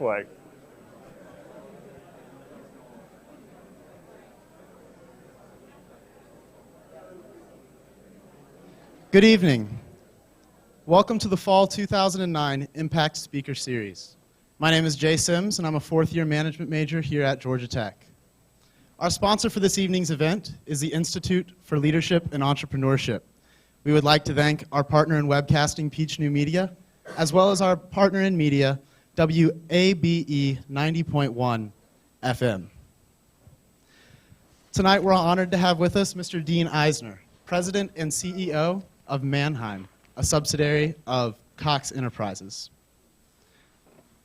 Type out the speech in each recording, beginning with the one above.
way. Good evening. Welcome to the Fall 2009 Impact Speaker Series. My name is Jay Sims, and I'm a fourth-year management major here at Georgia Tech. Our sponsor for this evening's event is the Institute for Leadership and Entrepreneurship. We would like to thank our partner in webcasting, Peach New Media, as well as our partner in media, WABE 90.1 FM. Tonight, we're honored to have with us Mr. Dean Eisner, President and CEO of Manheim, a subsidiary of Cox Enterprises.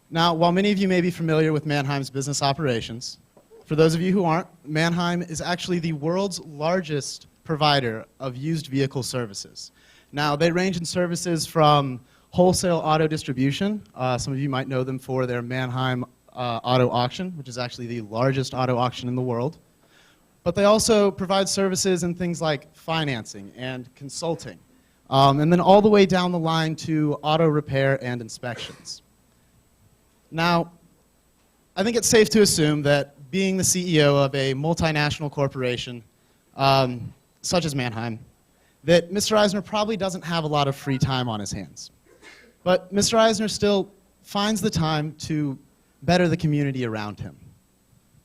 Now, while many of you may be familiar with Manheim's business operations, for those of you who aren't, Manheim is actually the world's largest provider of used vehicle services. Now, they range in services from wholesale auto distribution. Some of you might know them for their Manheim Auto Auction, which is actually the largest auto auction in the world. But they also provide services in things like financing and consulting, and then all the way down the line to auto repair and inspections. Now, I think it's safe to assume that being the CEO of a multinational corporation, such as Manheim, that Mr. Eisner probably doesn't have a lot of free time on his hands. But Mr. Eisner still finds the time to better the community around him.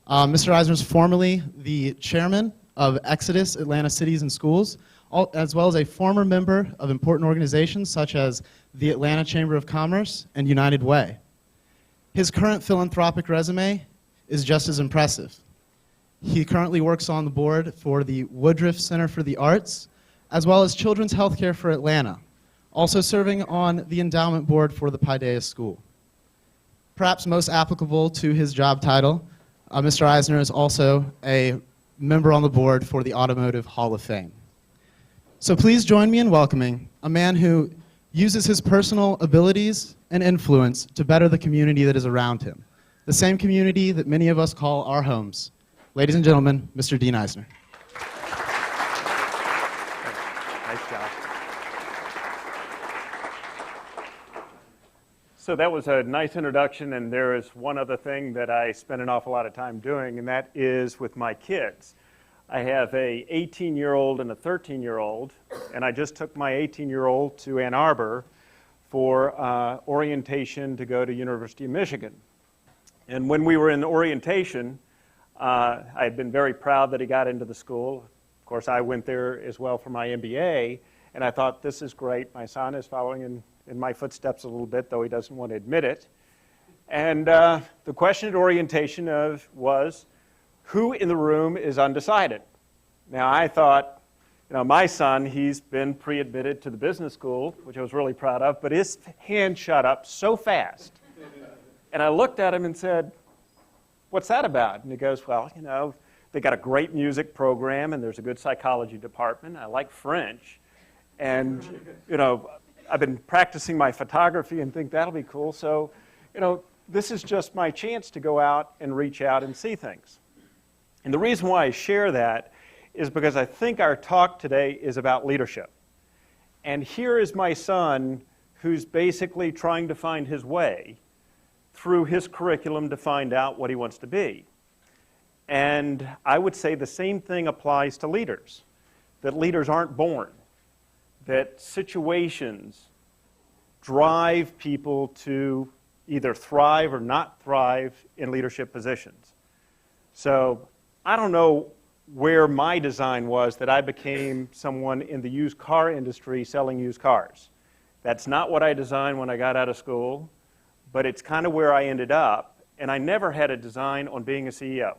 Mr. Eisner is formerly the chairman of Exodus Atlanta Cities and Schools, as well as a former member of important organizations such as the Atlanta Chamber of Commerce and United Way. His current philanthropic resume is just as impressive. He currently works on the board for the Woodruff Center for the Arts, as well as Children's Healthcare for Atlanta, also serving on the endowment board for the Paideia School. Perhaps most applicable to his job title, Mr. Eisner is also a member on the board for the Automotive Hall of Fame. So please join me in welcoming a man who uses his personal abilities and influence to better the community that is around him, the same community that many of us call our homes. Ladies and gentlemen, Mr. Dean Eisner. Nice job. So that was a nice introduction, and there is one other thing that I spend an awful lot of time doing, and that is with my kids. I have a 18-year-old and a 13-year-old, and I just took my 18-year-old to Ann Arbor for orientation to go to University of Michigan. And when we were in orientation, I had been very proud that he got into the school. Of course, I went there as well for my MBA, and I thought, this is great. My son is following in my footsteps a little bit, though he doesn't want to admit it. And the question at orientation was, who in the room is undecided? Now, I thought, my son, he's been pre-admitted to the business school, which I was really proud of, but his hand shot up so fast. And I looked at him and said, what's that about? And he goes, well, they got a great music program, and there's a good psychology department. I like French. And, I've been practicing my photography and think that'll be cool. So, this is just my chance to go out and reach out and see things. And the reason why I share that is because I think our talk today is about leadership. And here is my son who's basically trying to find his way through his curriculum to find out what he wants to be. And I would say the same thing applies to leaders, that leaders aren't born, that situations drive people to either thrive or not thrive in leadership positions. So I don't know where my design was that I became someone in the used car industry selling used cars. That's not what I designed when I got out of school, but it's kind of where I ended up, and I never had a design on being a CEO.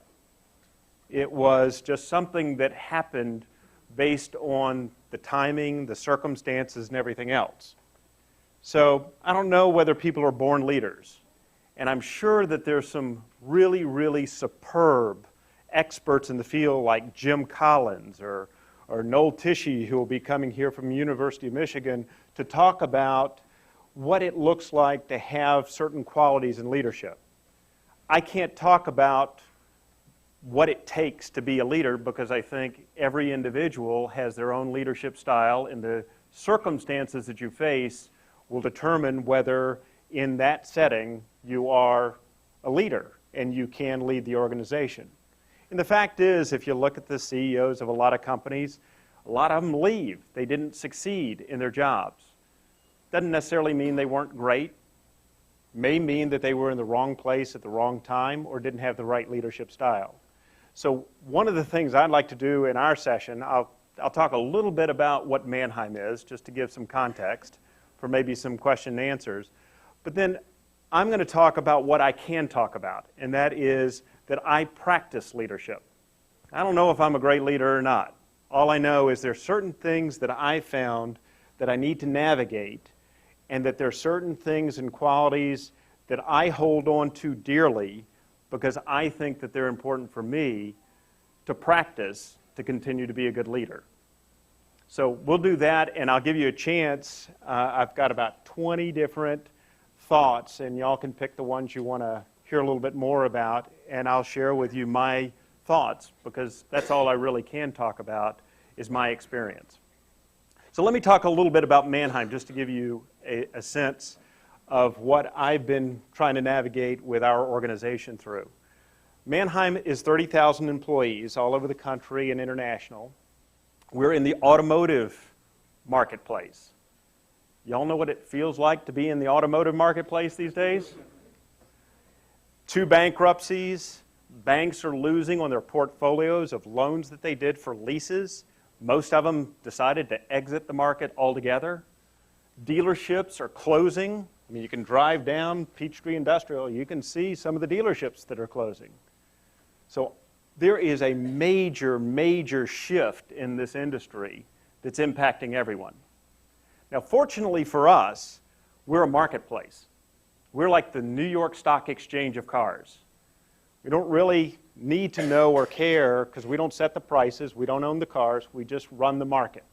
It was just something that happened based on the timing, the circumstances, and everything else. So I don't know whether people are born leaders, and I'm sure that there's some really, really superb experts in the field like Jim Collins or Noel Tishy, who will be coming here from the University of Michigan to talk about what it looks like to have certain qualities in leadership. I can't talk about what it takes to be a leader because I think every individual has their own leadership style, and the circumstances that you face will determine whether in that setting you are a leader and you can lead the organization. And the fact is, if you look at the CEOs of a lot of companies, a lot of them leave. They didn't succeed in their jobs. Doesn't necessarily mean they weren't great. May mean that they were in the wrong place at the wrong time or didn't have the right leadership style. So one of the things I'd like to do in our session, I'll talk a little bit about what Manheim is, just to give some context for maybe some question and answers. But then I'm going to talk about what I can talk about, and that is that I practice leadership. I don't know if I'm a great leader or not. All I know is there are certain things that I found that I need to navigate, and that there are certain things and qualities that I hold on to dearly because I think that they're important for me to practice to continue to be a good leader. So we'll do that, and I'll give you a chance. I've got about 20 different thoughts, and y'all can pick the ones you want to hear a little bit more about, and I'll share with you my thoughts because that's all I really can talk about is my experience. So let me talk a little bit about Manheim just to give you a sense of what I've been trying to navigate with our organization through. Manheim is 30,000 employees all over the country and international. We're in the automotive marketplace. Y'all know what it feels like to be in the automotive marketplace these days? 2 bankruptcies. Banks are losing on their portfolios of loans that they did for leases. Most of them decided to exit the market altogether. Dealerships are closing. I mean, you can drive down Peachtree Industrial. You can see some of the dealerships that are closing. So there is a major, major shift in this industry that's impacting everyone. Now, fortunately for us, we're a marketplace. We're like the New York Stock Exchange of cars. We don't really need to know or care because we don't set the prices, we don't own the cars, we just run the market.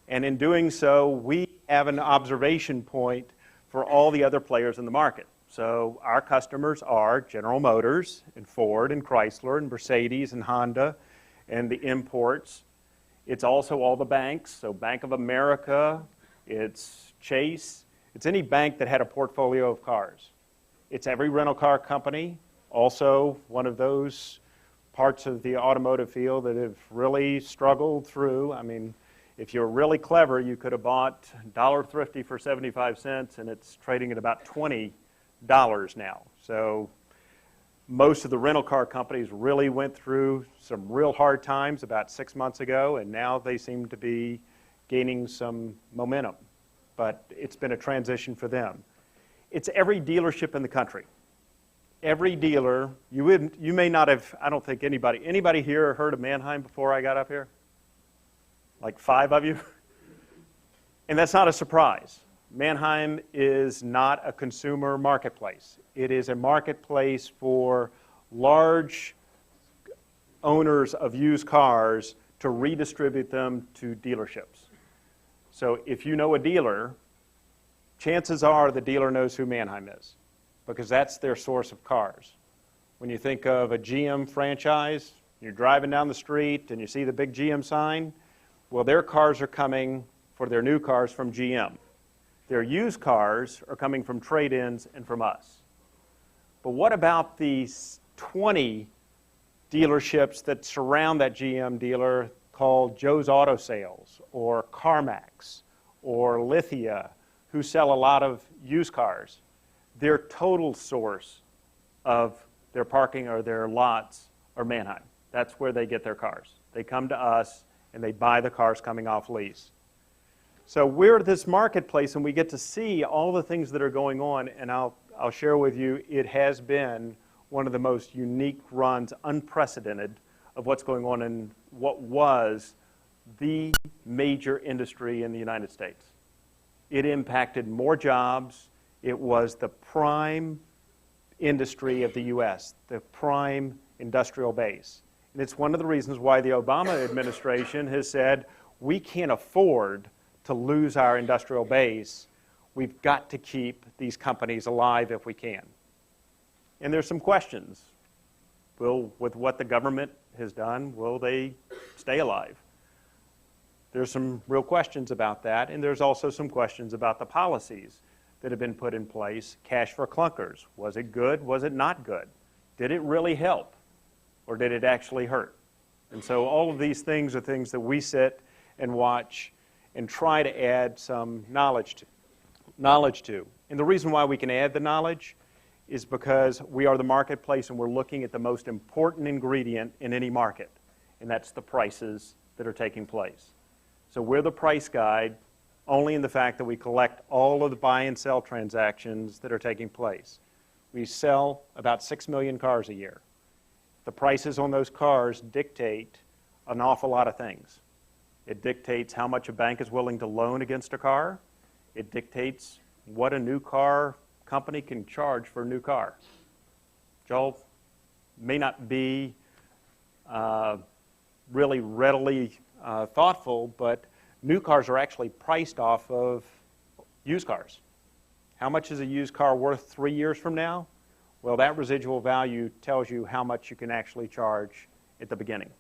And in doing so, we have an observation point for all the other players in the market. So our customers are General Motors and Ford and Chrysler and Mercedes and Honda and the imports. It's also all the banks, so Bank of America, it's Chase, it's any bank that had a portfolio of cars. It's every rental car company, also one of those parts of the automotive field that have really struggled through. I mean, if you're really clever, you could have bought Dollar Thrifty for 75 cents, and it's trading at about $20 now. So most of the rental car companies really went through some real hard times about 6 months ago, and now they seem to be gaining some momentum. But it's been a transition for them. It's every dealership in the country. Every dealer, you may not have, I don't think anybody here heard of Manheim before I got up here? Like 5 of you? And that's not a surprise. Manheim is not a consumer marketplace. It is a marketplace for large owners of used cars to redistribute them to dealerships. So if you know a dealer, chances are the dealer knows who Manheim is, because that's their source of cars. When you think of a GM franchise, you're driving down the street and you see the big GM sign, well, their cars are coming for their new cars from GM. Their used cars are coming from trade-ins and from us. But what about these 20 dealerships that surround that GM dealer called Joe's Auto Sales or CarMax or Lithia, who sell a lot of used cars? Their total source of their parking or their lots are Manheim. That's where they get their cars. They come to us and they buy the cars coming off lease. So we're this marketplace and we get to see all the things that are going on, and I'll share with you, it has been one of the most unique runs, unprecedented, of what's going on in what was the major industry in the United States. It impacted more jobs. It was the prime industry of the U.S., the prime industrial base. And it's one of the reasons why the Obama administration has said, we can't afford to lose our industrial base. We've got to keep these companies alive if we can. And there's some questions. With what the government has done, will they stay alive? There's some real questions about that, and there's also some questions about the policies that have been put in place. Cash for clunkers. Was it good? Was it not good? Did it really help? Or did it actually hurt? And so all of these things are things that we sit and watch and try to add some knowledge to. And the reason why we can add the knowledge is because we are the marketplace and we're looking at the most important ingredient in any market, and that's the prices that are taking place. So we're the price guide only in the fact that we collect all of the buy and sell transactions that are taking place. We sell about 6 million cars a year. The prices on those cars dictate an awful lot of things. It dictates how much a bank is willing to loan against a car. It dictates what a new car company can charge for a new car. Joel, may not be really readily thoughtful, but new cars are actually priced off of used cars. How much is a used car worth 3 years from now? Well, that residual value tells you how much you can actually charge at the beginning.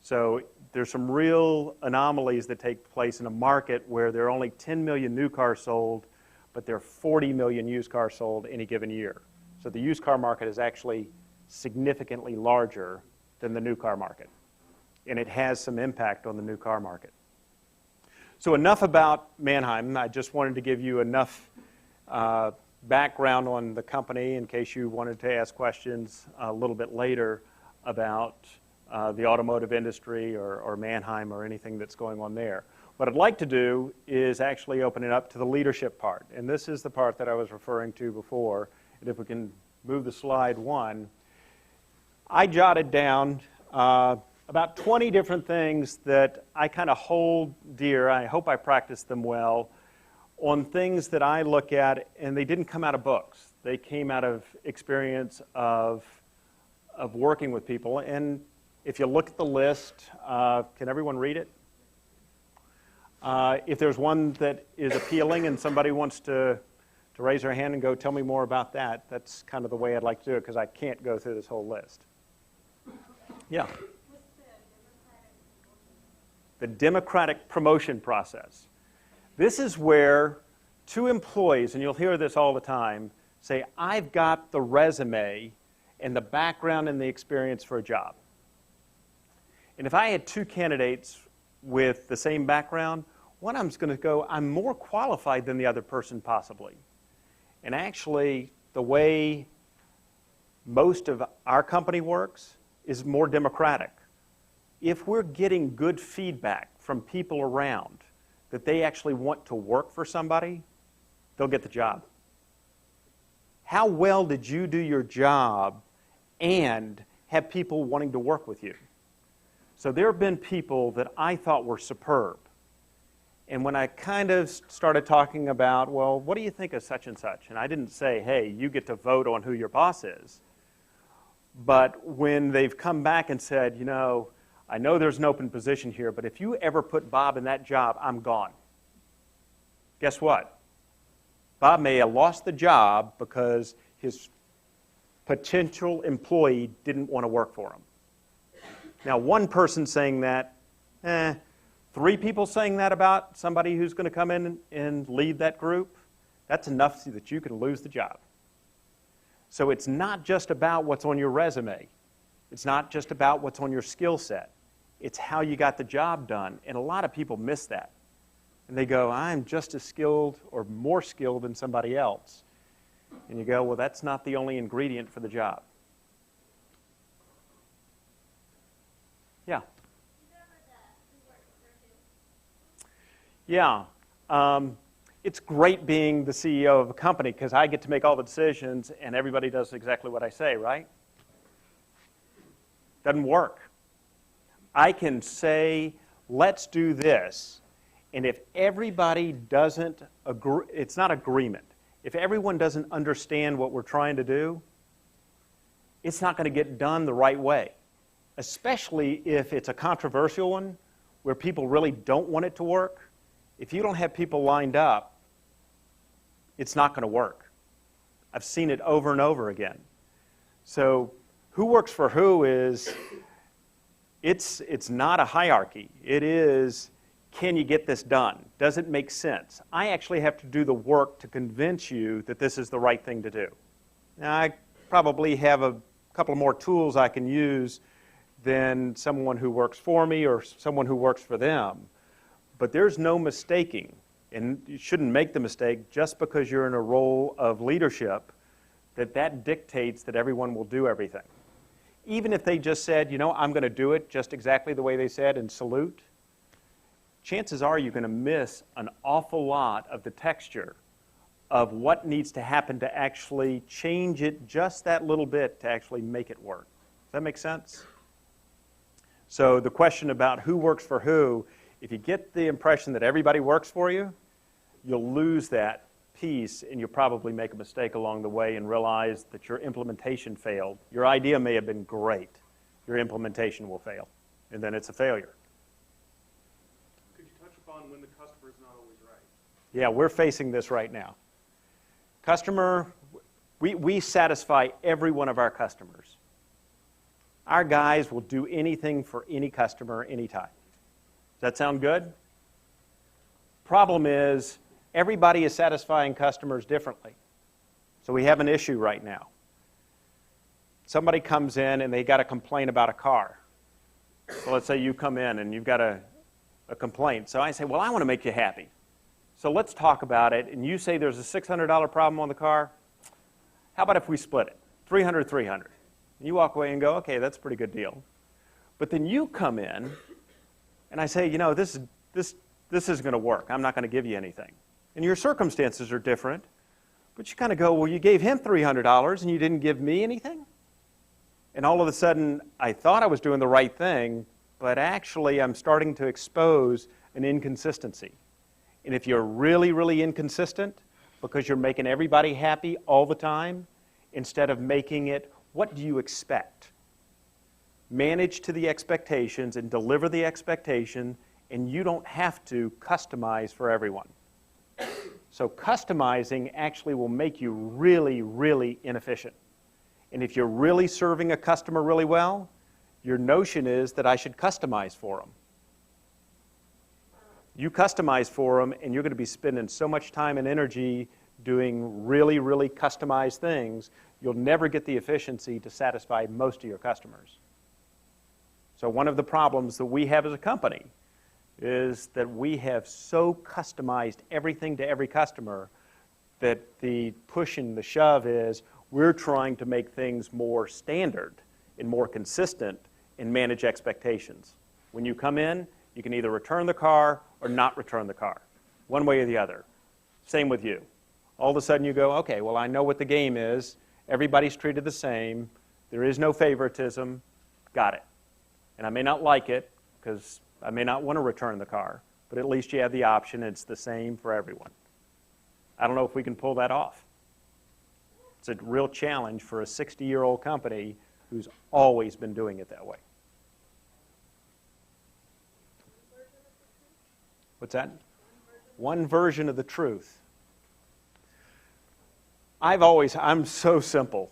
So there's some real anomalies that take place in a market where there are only 10 million new cars sold, but there are 40 million used cars sold any given year. So the used car market is actually significantly larger than the new car market. And it has some impact on the new car market. So enough about Manheim. I just wanted to give you enough background on the company in case you wanted to ask questions a little bit later about the automotive industry or Manheim or anything that's going on there. What I'd like to do is actually open it up to the leadership part. And this is the part that I was referring to before. And if we can move the slide 1. I jotted down about 20 different things that I kind of hold dear. I hope I practice them well on things that I look at, and they didn't come out of books. They came out of experience of working with people. And if you look at the list, can everyone read it? If there's one that is appealing and somebody wants to raise their hand and go, tell me more about that, that's kind of the way I'd like to do it because I can't go through this whole list. Yeah. The democratic promotion process. This is where two employees, and you'll hear this all the time, say, I've got the resume and the background and the experience for a job. And if I had two candidates with the same background, one of them's going to go, I'm more qualified than the other person possibly. And actually, the way most of our company works is more democratic. If we're getting good feedback from people around that they actually want to work for somebody, they'll get the job. How well did you do your job and have people wanting to work with you? So there have been people that I thought were superb. And when I kind of started talking about, well, what do you think of such and such? And I didn't say, hey, you get to vote on who your boss is. But when they've come back and said, you know there's an open position here, but if you ever put Bob in that job, I'm gone. Guess what? Bob may have lost the job because his potential employee didn't want to work for him. Now, one person saying that, 3 people saying that about somebody who's going to come in and lead that group, that's enough so that you can lose the job. So it's not just about what's on your resume. It's not just about what's on your skill set. It's how you got the job done. And a lot of people miss that. And they go, I'm just as skilled or more skilled than somebody else. And you go, well, that's not the only ingredient for the job. Yeah. Yeah. It's great being the CEO of a company because I get to make all the decisions and everybody does exactly what I say, right? Doesn't work. I can say, let's do this, and if everybody doesn't agree, it's not agreement. If everyone doesn't understand what we're trying to do, it's not going to get done the right way, especially if it's a controversial one where people really don't want it to work. If you don't have people lined up, it's not going to work. I've seen it over and over again. So who works for who is, it's not a hierarchy. It is can you get this done? Does it make sense? I actually have to do the work to convince you that this is the right thing to do. Now, I probably have a couple more tools I can use than someone who works for me or someone who works for them. But there's no mistaking, and you shouldn't make the mistake just because you're in a role of leadership that dictates that everyone will do everything. Even if they just said, you know, I'm going to do it just exactly the way they said and salute, chances are you're going to miss an awful lot of the texture of what needs to happen to actually change it just that little bit to actually make it work. Does that make sense? So the question about who works for who, if you get the impression that everybody works for you, you'll lose that piece and you'll probably make a mistake along the way and realize that your implementation failed. Your idea may have been great. Your implementation will fail, and then it's a failure. Could you touch upon when the customer is not always right? Yeah, we're facing this right now. Customer, we satisfy every one of our customers. Our guys will do anything for any customer anytime. Does that sound good? Problem is, everybody is satisfying customers differently. So we have an issue right now. Somebody comes in and they got a complaint about a car. So let's say you come in and you've got a complaint. So I say, well, I want to make you happy. So let's talk about it. And you say there's a $600 problem on the car. How about if we split it? $300, $300. And you walk away and go, okay, that's a pretty good deal. But then you come in and I say, you know, this isn't going to work. I'm not going to give you anything. And your circumstances are different, but you kind of go, well, you gave him $300 and you didn't give me anything? And all of a sudden, I thought I was doing the right thing, but actually I'm starting to expose an inconsistency. And if you're really, really inconsistent because you're making everybody happy all the time, instead of making it, what do you expect? Manage to the expectations and deliver the expectation, and you don't have to customize for everyone. So customizing actually will make you really, really inefficient. And if you're really serving a customer really well, your notion is that I should customize for them. You customize for them, and you're going to be spending so much time and energy doing really, really customized things, you'll never get the efficiency to satisfy most of your customers. So one of the problems that we have as a company is that we have so customized everything to every customer that the push and the shove is we're trying to make things more standard and more consistent and manage expectations. When you come in, you can either return the car or not return the car, one way or the other. Same with you. All of a sudden you go, okay, well, I know what the game is. Everybody's treated the same. There is no favoritism. Got it. And I may not like it because I may not want to return the car, but at least you have the option. It's the same for everyone. I don't know if we can pull that off. It's a real challenge for a 60-year-old company who's always been doing it that way. What's that? One version of the truth. I'm so simple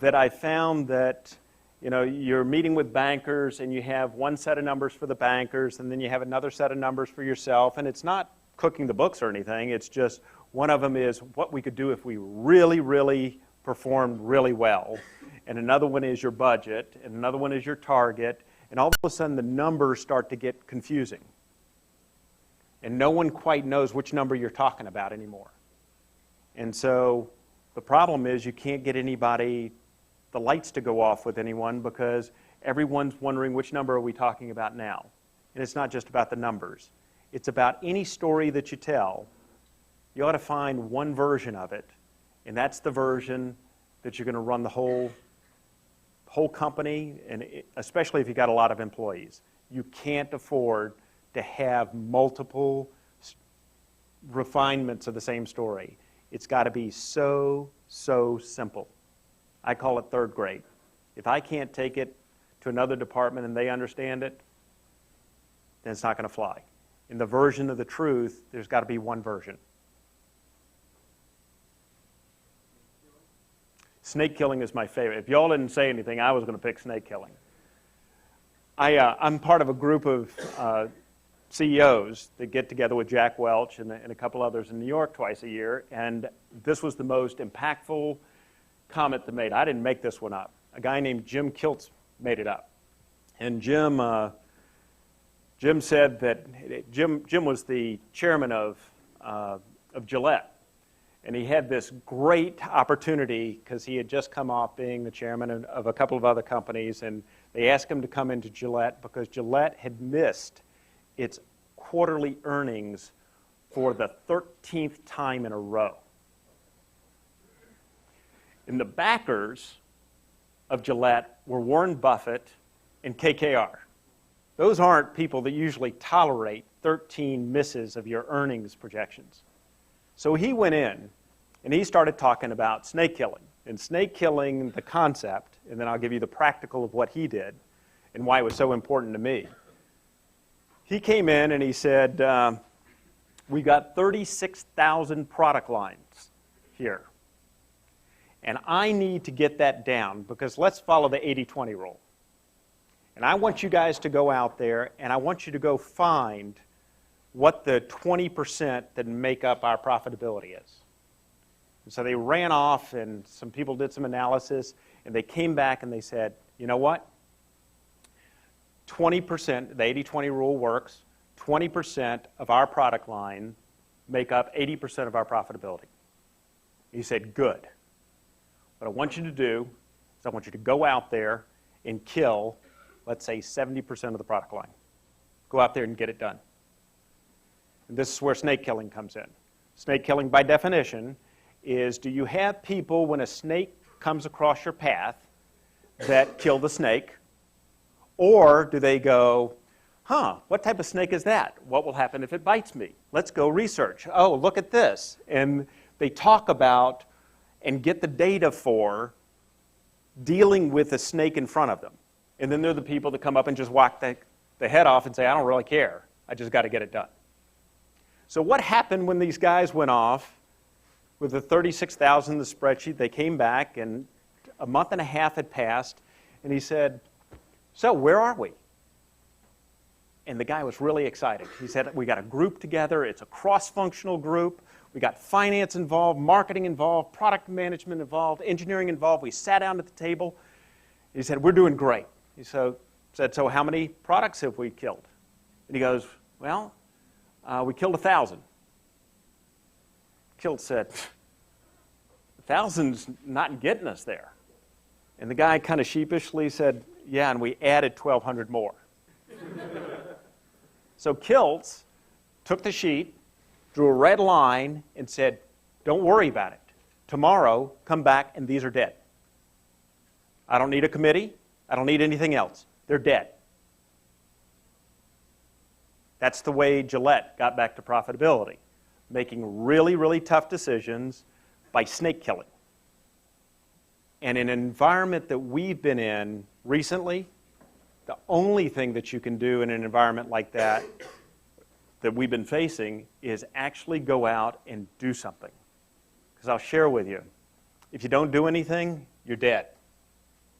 that I found that, you know, you're meeting with bankers and you have one set of numbers for the bankers and then you have another set of numbers for yourself, and it's not cooking the books or anything. It's just one of them is what we could do if we really, really performed really well, and another one is your budget, and another one is your target, and all of a sudden the numbers start to get confusing. And no one quite knows which number you're talking about anymore. And so the problem is you can't get anybody, the lights to go off with anyone, because everyone's wondering which number are we talking about now. And it's not just about the numbers. It's about any story that you tell. You ought to find one version of it, and that's the version that you're going to run the whole company, and especially if you've got a lot of employees. You can't afford to have multiple refinements of the same story. It's got to be so simple. I call it third grade. If I can't take it to another department and they understand it, then it's not going to fly. In the version of the truth, there's got to be one version. Snake killing is my favorite. If y'all didn't say anything, I was going to pick snake killing. I'm part of a group of CEOs that get together with Jack Welch and a couple others in New York twice a year, and this was the most impactful comment they made. I didn't make this one up. A guy named Jim Kiltz made it up. And Jim said that Jim was the chairman of Gillette. And he had this great opportunity because he had just come off being the chairman of a couple of other companies, and they asked him to come into Gillette because Gillette had missed its quarterly earnings for the 13th time in a row. And the backers of Gillette were Warren Buffett and KKR. Those aren't people that usually tolerate 13 misses of your earnings projections. So he went in and he started talking about snake killing. And snake killing, the concept, and then I'll give you the practical of what he did and why it was so important to me. He came in and he said, we got 36,000 product lines here. And I need to get that down because let's follow the 80-20 rule. And I want you guys to go out there and I want you to go find what the 20% that make up our profitability is. And so they ran off and some people did some analysis and they came back and they said, you know what? 20%, the 80-20 rule works, 20% of our product line make up 80% of our profitability. He said, good. What I want you to do is I want you to go out there and kill, let's say, 70% of the product line. Go out there and get it done. And this is where snake killing comes in. Snake killing, by definition, is do you have people, when a snake comes across your path, that kill the snake? Or do they go, what type of snake is that? What will happen if it bites me? Let's go research. Oh, look at this. And they talk about and get the data for dealing with a snake in front of them. And then they're the people that come up and just whack the head off and say, I don't really care. I just got to get it done. So what happened when these guys went off with the 36,000 in the spreadsheet? They came back, and a month and a half had passed, and he said, so where are we? And the guy was really excited. He said, we got a group together. It's a cross-functional group. We got finance involved, marketing involved, product management involved, engineering involved. We sat down at the table. He said, we're doing great. He said, so how many products have we killed? And he goes, well, we killed 1,000. Kilt said, 1,000's not getting us there. And the guy kind of sheepishly said, yeah, and we added 1,200 more. So Kiltz took the sheet, drew a red line, and said, don't worry about it. Tomorrow, come back, and these are dead. I don't need a committee. I don't need anything else. They're dead. That's the way Gillette got back to profitability, making really, really tough decisions by snake killing. And in an environment that we've been in recently, the only thing that you can do in an environment like that we've been facing is actually go out and do something. Because I'll share with you, if you don't do anything, you're dead.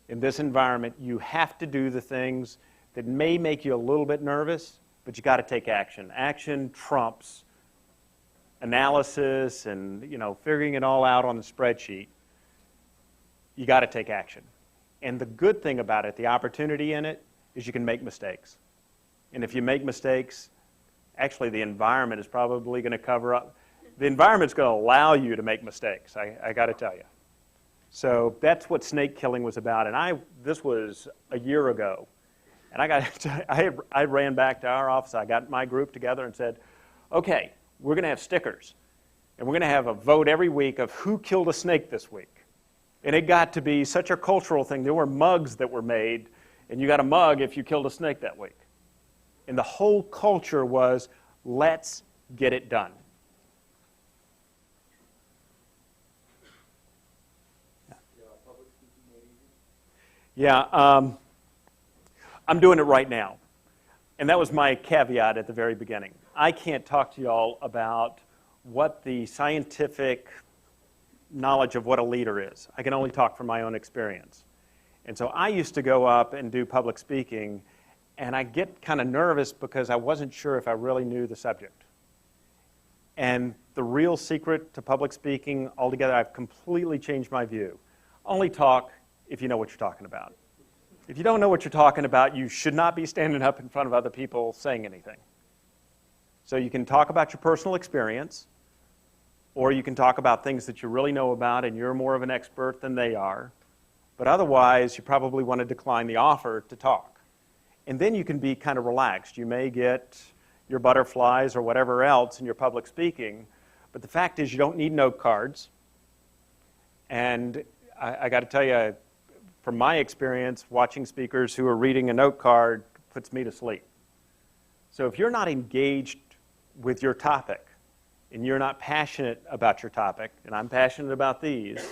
In this environment, you have to do the things that may make you a little bit nervous, but you got to take action. Action trumps analysis and figuring it all out on the spreadsheet. You got to take action. And the good thing about it, the opportunity in it, is you can make mistakes. And if you make mistakes, actually the environment is probably going to cover up. The environment's going to allow you to make mistakes, I got to tell you. So that's what snake killing was about. And this was a year ago. And I ran back to our office. I got my group together and said, okay, we're going to have stickers. And we're going to have a vote every week of who killed a snake this week. And it got to be such a cultural thing. There were mugs that were made, and you got a mug if you killed a snake that week. And the whole culture was, let's get it done. Yeah, I'm doing it right now. And that was my caveat at the very beginning. I can't talk to you all about what the scientific knowledge of what a leader is. I can only talk from my own experience. And so I used to go up and do public speaking, And I get kind of nervous because I wasn't sure if I really knew the subject. And the real secret to public speaking altogether, I've completely changed my view. Only talk if you know what you're talking about. If you don't know what you're talking about, you should not be standing up in front of other people saying anything. So you can talk about your personal experience, or you can talk about things that you really know about and you're more of an expert than they are. But otherwise, you probably want to decline the offer to talk. And then you can be kind of relaxed. You may get your butterflies or whatever else in your public speaking, but the fact is you don't need note cards. And I got to tell you, from my experience, watching speakers who are reading a note card puts me to sleep. So if you're not engaged with your topic, and you're not passionate about your topic, and I'm passionate about these,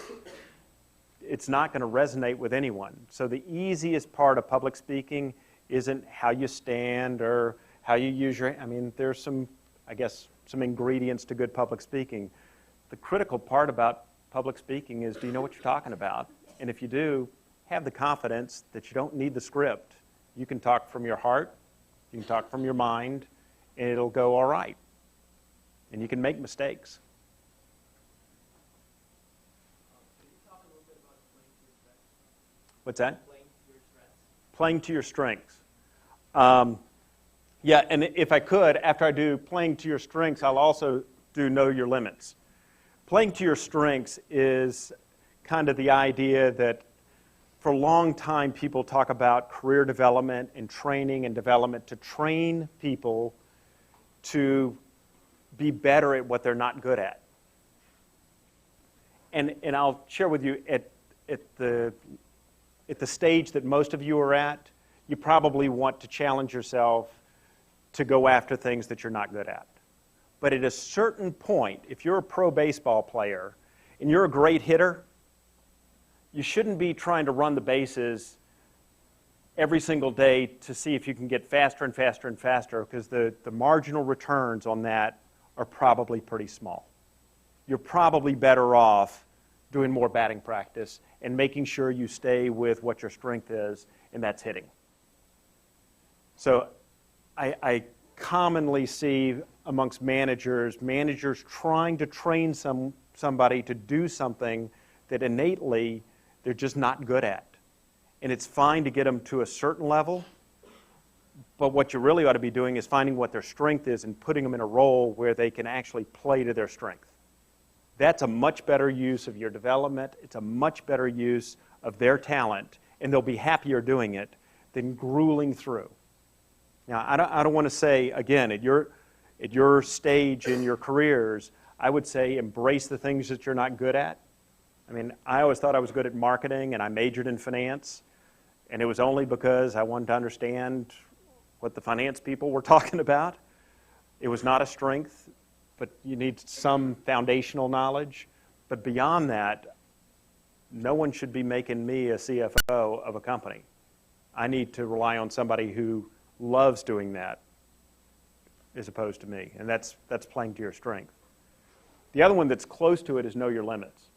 it's not going to resonate with anyone. So the easiest part of public speaking isn't how you stand or how you use your, I mean, there's some, I guess, some ingredients to good public speaking. The critical part about public speaking is, do you know what you're talking about? And if you do, have the confidence that you don't need the script. You can talk from your heart, you can talk from your mind, and it'll go all right. And you can make mistakes. Could you talk a little bit about playing to your strengths? What's that? Playing to your strengths. Playing to your strengths. Yeah, and if I could, after I do playing to your strengths, I'll also do know your limits. Playing to your strengths is kind of the idea that for a long time people talk about career development and training and development to train people to be better at what they're not good at. And I'll share with you at the stage that most of you are at, you probably want to challenge yourself to go after things that you're not good at. But at a certain point, if you're a pro baseball player and you're a great hitter, you shouldn't be trying to run the bases every single day to see if you can get faster and faster and faster, because the marginal returns on that are probably pretty small. You're probably better off doing more batting practice and making sure you stay with what your strength is, and that's hitting. So I commonly see amongst managers trying to train somebody to do something that innately they're just not good at. And it's fine to get them to a certain level, but what you really ought to be doing is finding what their strength is and putting them in a role where they can actually play to their strength. That's a much better use of your development. It's a much better use of their talent, and they'll be happier doing it than grueling through. Now, I don't want to say, again, at your stage in your careers, I would say embrace the things that you're not good at. I mean, I always thought I was good at marketing, and I majored in finance, and it was only because I wanted to understand what the finance people were talking about. It was not a strength, but you need some foundational knowledge. But beyond that, no one should be making me a CFO of a company. I need to rely on somebody who loves doing that as opposed to me, and that's playing to your strength. The other one that's close to it is know your limits.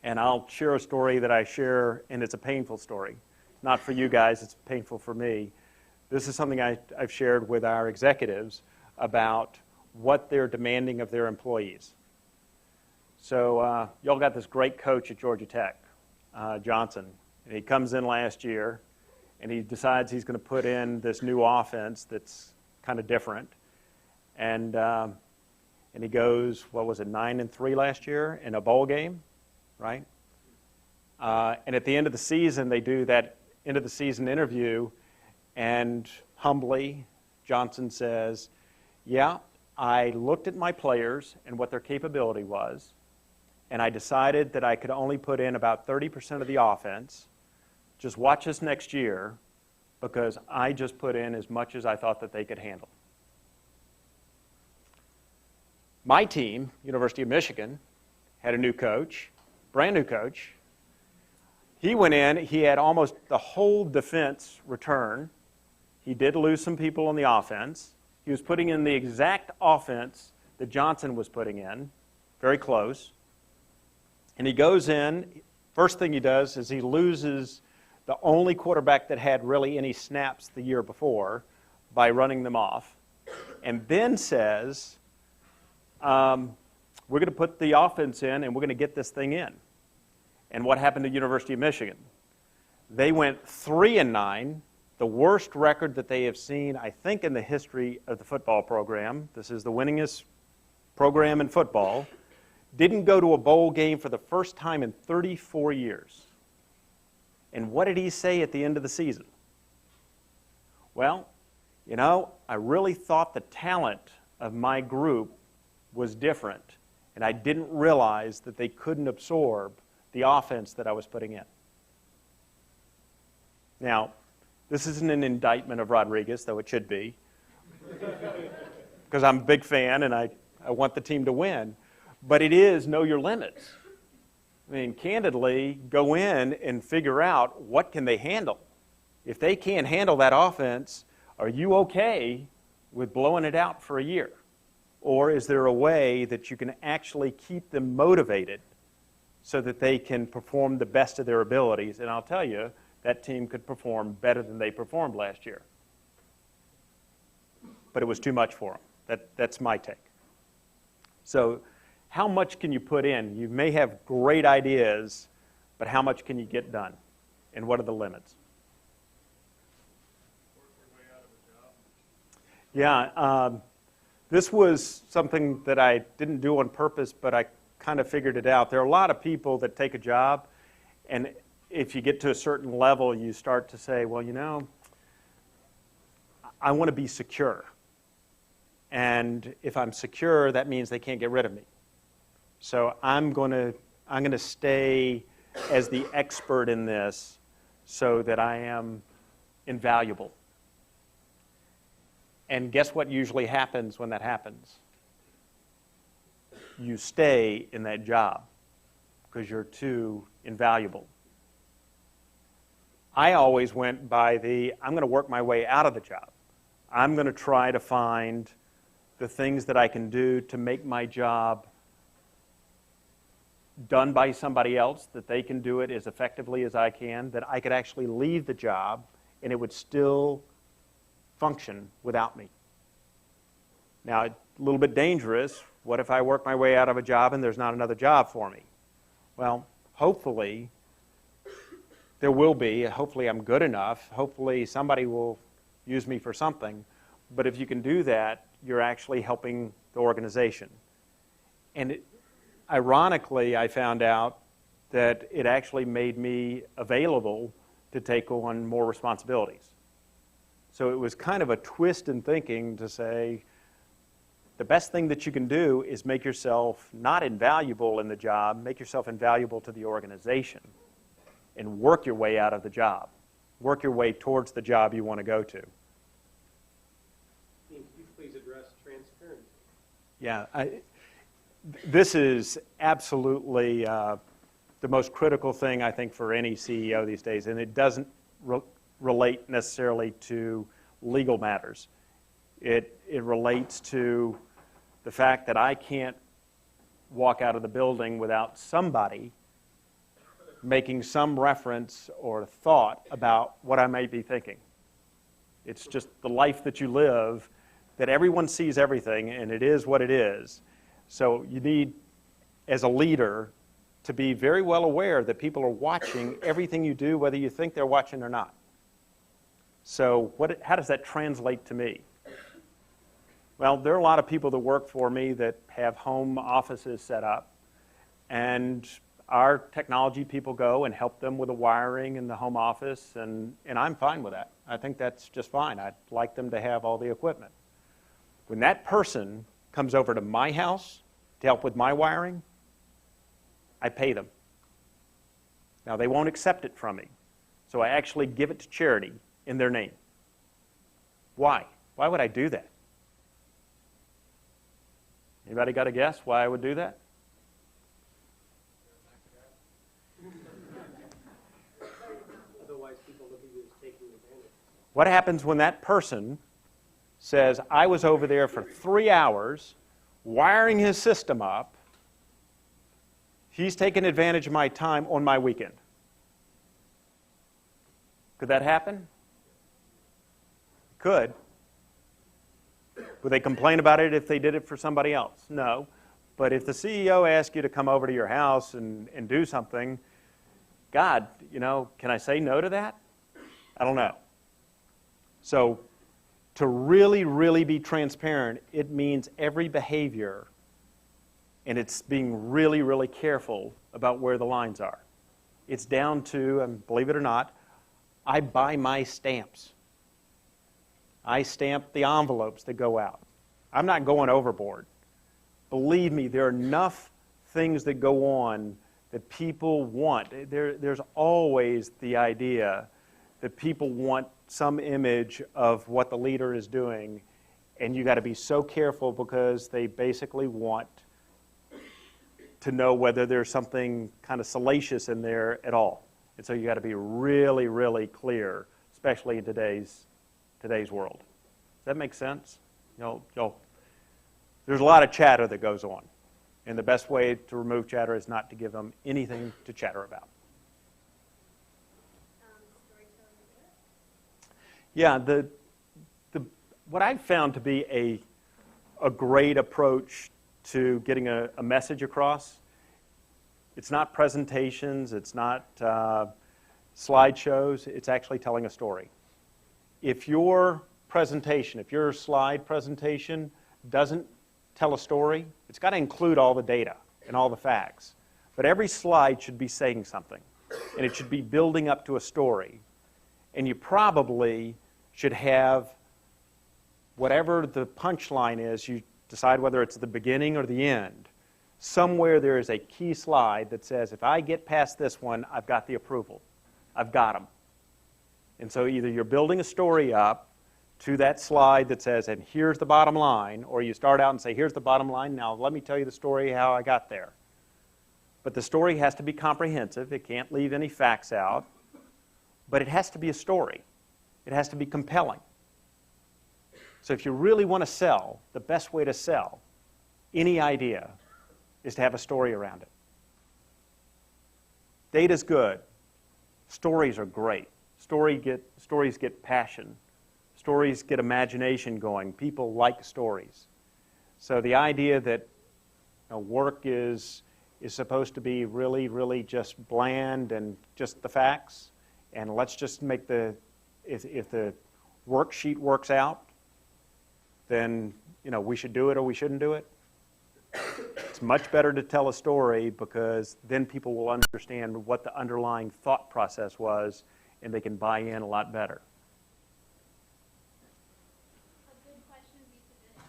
And I'll share a story that I share, and it's a painful story. Not for you guys, it's painful for me. This is something I've shared with our executives about what they're demanding of their employees. So y'all got this great coach at Georgia Tech, Johnson. And he comes in last year, and he decides he's going to put in this new offense that's kind of different. And he goes, what was it, 9-3 last year in a bowl game, right? And at the end of the season, they do that end of the season interview, and humbly, Johnson says, yeah, I looked at my players and what their capability was, and I decided that I could only put in about 30% of the offense. Just watch us next year, because I just put in as much as I thought that they could handle. My team, University of Michigan, had a new coach, brand new coach. He went in, he had almost the whole defense return. He did lose some people on the offense. He was putting in the exact offense that Johnson was putting in, very close. And he goes in, first thing he does is he loses the only quarterback that had really any snaps the year before by running them off, and then says, we're going to put the offense in and we're going to get this thing in. And what happened to University of Michigan? They went 3-9, the worst record that they have seen, I think, in the history of the football program. This is the winningest program in football. Didn't go to a bowl game for the first time in 34 years. And what did he say at the end of the season? Well, you know, I really thought the talent of my group was different, and I didn't realize that they couldn't absorb the offense that I was putting in. Now, this isn't an indictment of Rodriguez, though it should be, because I'm a big fan and I want the team to win. But it is know your limits. I mean, candidly, go in and figure out what can they handle. If they can't handle that offense, are you okay with blowing it out for a year? Or is there a way that you can actually keep them motivated so that they can perform the best of their abilities? And I'll tell you, that team could perform better than they performed last year. But it was too much for them. That's my take. So how much can you put in? You may have great ideas, but how much can you get done? And what are the limits? Yeah, this was something that I didn't do on purpose, but I kind of figured it out. There are a lot of people that take a job, and if you get to a certain level, you start to say, well, you know, I want to be secure. And if I'm secure, that means they can't get rid of me. So I'm going to stay as the expert in this so that I am invaluable. And guess what usually happens when that happens? You stay in that job because you're too invaluable. I always went by I'm going to work my way out of the job. I'm going to try to find the things that I can do to make my job done by somebody else, that they can do it as effectively as I can, that I could actually leave the job and it would still function without me. Now, a little bit dangerous. What if I work my way out of a job and there's not another job for me? Well, hopefully there will be. Hopefully I'm good enough. Hopefully somebody will use me for something. But if you can do that, you're actually helping the organization. And ironically, I found out that it actually made me available to take on more responsibilities. So it was kind of a twist in thinking to say, the best thing that you can do is make yourself not invaluable in the job, make yourself invaluable to the organization, and work your way out of the job. Work your way towards the job you want to go to. Could you please address transparency? Yeah, this is absolutely the most critical thing, I think, for any CEO these days, and it doesn't relate necessarily to legal matters. It relates to the fact that I can't walk out of the building without somebody making some reference or thought about what I may be thinking. It's just the life that you live, that everyone sees everything, and it is what it is. So you need, as a leader, to be very well aware that people are watching everything you do, whether you think they're watching or not. So how does that translate to me? Well, there are a lot of people that work for me that have home offices set up, and our technology people go and help them with the wiring in the home office, and I'm fine with that. I think that's just fine. I'd like them to have all the equipment. When that person comes over to my house to help with my wiring, I pay them. Now, they won't accept it from me, so I actually give it to charity in their name. Why? Why would I do that? Anybody got a guess why I would do that? Otherwise, people look at you as taking advantage. What happens when that person says, I was over there for 3 hours wiring his system up, he's taking advantage of my time on my weekend? Could that happen? Could. Would they complain about it if they did it for somebody else? No. But if the CEO asks you to come over to your house and do something, God, can I say no to that? I don't know. So to really, really be transparent, it means every behavior, and it's being really, really careful about where the lines are. It's down to, and believe it or not, I buy my stamps. I stamp the envelopes that go out. I'm not going overboard. Believe me, there are enough things that go on that people want. There's always the idea that people want some image of what the leader is doing, and you got to be so careful because they basically want to know whether there's something kind of salacious in there at all. And so you got to be really, really clear, especially in today's world. Does that make sense? There's a lot of chatter that goes on, and the best way to remove chatter is not to give them anything to chatter about. Yeah, what I've found to be a great approach to getting a message across, it's not presentations, it's not slideshows, it's actually telling a story. If your presentation, if your slide presentation doesn't tell a story, it's got to include all the data and all the facts. But every slide should be saying something, and it should be building up to a story. And you probably should have whatever the punchline is, you decide whether it's the beginning or the end. Somewhere there is a key slide that says, if I get past this one, I've got the approval. I've got them. And so either you're building a story up to that slide that says, and here's the bottom line, or you start out and say, here's the bottom line, now let me tell you the story how I got there. But the story has to be comprehensive. It can't leave any facts out. But it has to be a story. It has to be compelling. So if you really want to sell, the best way to sell any idea is to have a story around it. Data's good. Stories are great. Stories get passion. Stories get imagination going. People like stories. So the idea that work is supposed to be really, really just bland and just the facts, and let's just make if the worksheet works out, then we should do it or we shouldn't do it. It's much better to tell a story because then people will understand what the underlying thought process was, and they can buy in a lot better. A good question would be to this.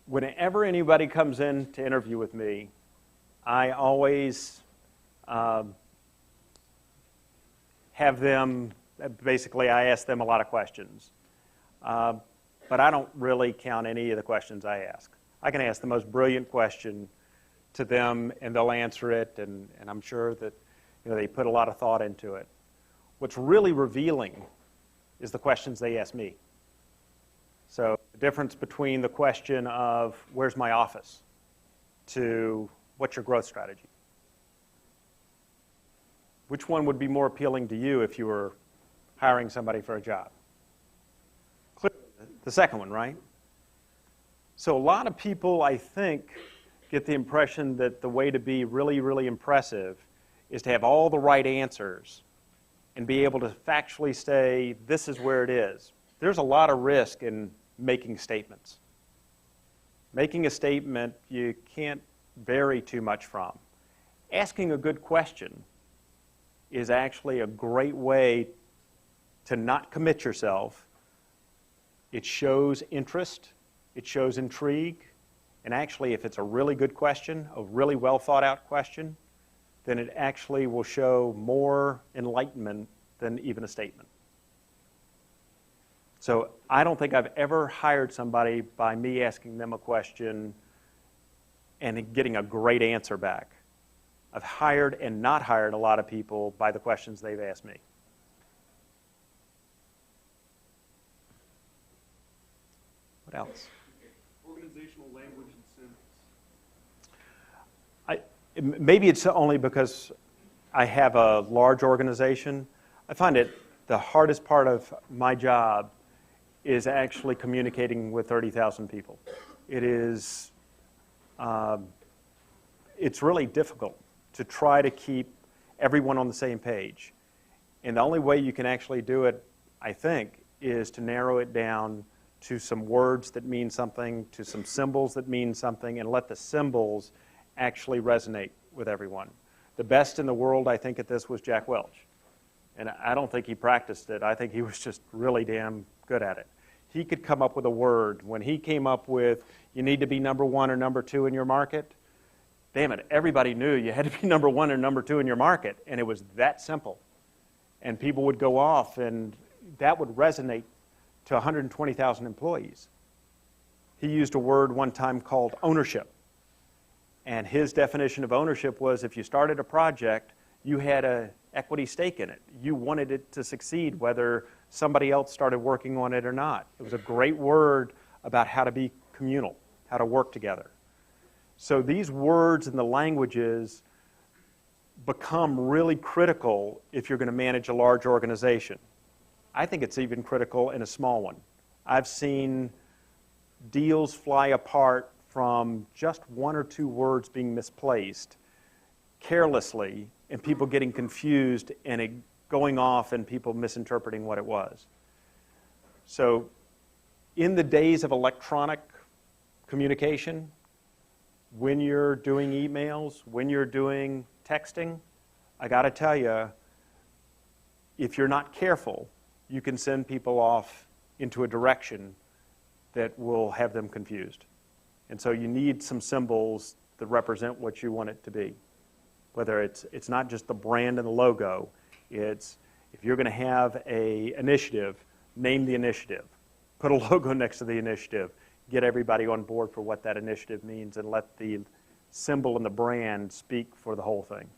Whenever anybody comes in to interview with me, I always have them, basically I ask them a lot of questions. But I don't really count any of the questions I ask. I can ask the most brilliant question to them and they'll answer it, and I'm sure that they put a lot of thought into it. What's really revealing is the questions they ask me. So the difference between the question of where's my office to what's your growth strategy? Which one would be more appealing to you if you were hiring somebody for a job? The second one, right? So a lot of people, I think, get the impression that the way to be really, really impressive is to have all the right answers and be able to factually say, this is where it is. There's a lot of risk in making statements. Making a statement you can't vary too much from. Asking a good question is actually a great way to not commit yourself. It shows interest, it shows intrigue, and actually if it's a really good question, a really well thought out question, then it actually will show more enlightenment than even a statement. So I don't think I've ever hired somebody by me asking them a question and getting a great answer back. I've hired and not hired a lot of people by the questions they've asked me. What else? Organizational language and symbols. Maybe it's only because I have a large organization. I find it the hardest part of my job is actually communicating with 30,000 people. It is, it's really difficult to try to keep everyone on the same page. And the only way you can actually do it, I think, is to narrow it down to some words that mean something, to some symbols that mean something, and let the symbols actually resonate with everyone. The best in the world, I think, at this was Jack Welch. And I don't think he practiced it. I think he was just really damn good at it. He could come up with a word. When he came up with, you need to be number 1 or number 2 in your market, damn it, everybody knew you had to be number 1 or number 2 in your market. And it was that simple. And people would go off, and that would resonate to 120,000 employees. He used a word one time called ownership. And his definition of ownership was if you started a project, you had an equity stake in it. You wanted it to succeed whether somebody else started working on it or not. It was a great word about how to be communal, how to work together. So these words and the languages become really critical if you're going to manage a large organization. I think it's even critical in a small one. I've seen deals fly apart from just 1 or 2 words being misplaced carelessly and people getting confused and it going off and people misinterpreting what it was. So in the days of electronic communication, when you're doing emails, when you're doing texting, I got to tell you, if you're not careful, you can send people off into a direction that will have them confused. And so you need some symbols that represent what you want it to be. Whether it's not just the brand and the logo, it's if you're going to have an initiative, name the initiative. Put a logo next to the initiative. Get everybody on board for what that initiative means and let the symbol and the brand speak for the whole thing.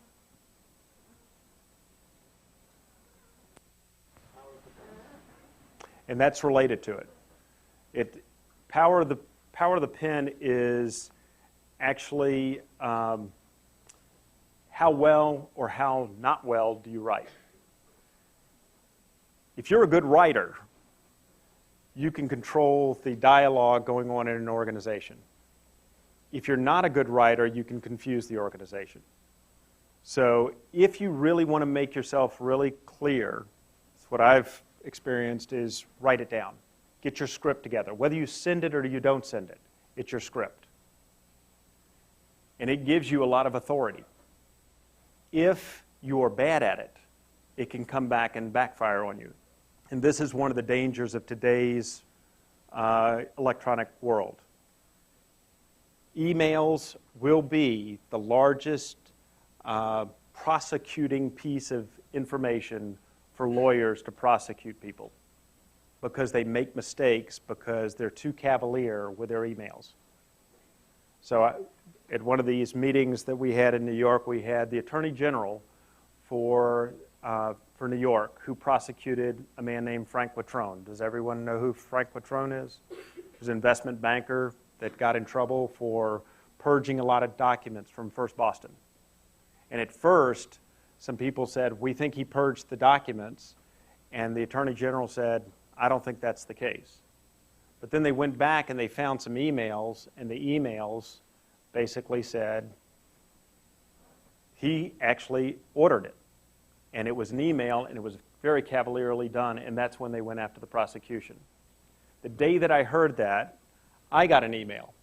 And that's related to it. Power of the pen is actually how well or how not well do you write. If you're a good writer, you can control the dialogue going on in an organization. If you're not a good writer, you can confuse the organization. So if you really want to make yourself really clear, it's what I've experienced is write it down. Get your script together. Whether you send it or you don't send it, it's your script. And it gives you a lot of authority. If you're bad at it, it can come back and backfire on you. And this is one of the dangers of today's electronic world. Emails will be the largest prosecuting piece of information for lawyers to prosecute people because they make mistakes because they're too cavalier with their emails. So at one of these meetings that we had in New York, we had the Attorney General for New York who prosecuted a man named Frank Watrone. Does everyone know who Frank Watrone is? He was an investment banker that got in trouble for purging a lot of documents from First Boston. And at first, some people said, we think he purged the documents, and the Attorney General said, I don't think that's the case. But then they went back and they found some emails, and the emails basically said he actually ordered it. And it was an email, and it was very cavalierly done, and that's when they went after the prosecution. The day that I heard that, I got an email.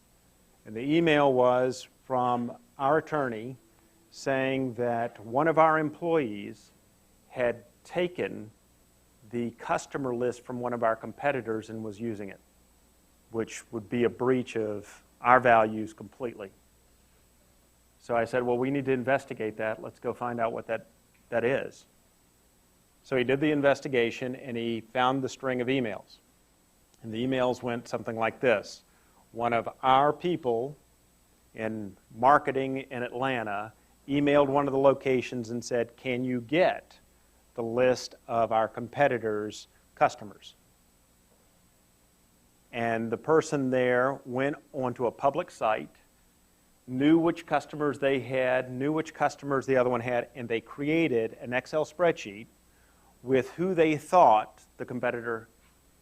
And the email was from our attorney saying that one of our employees had taken the customer list from one of our competitors and was using it, which would be a breach of our values completely. So I said, well, we need to investigate that. Let's go find out what that is. So he did the investigation, and he found the string of emails. And the emails went something like this. One of our people in marketing in Atlanta emailed one of the locations and said, can you get the list of our competitors' customers? And the person there went onto a public site, knew which customers they had, knew which customers the other one had, and they created an Excel spreadsheet with who they thought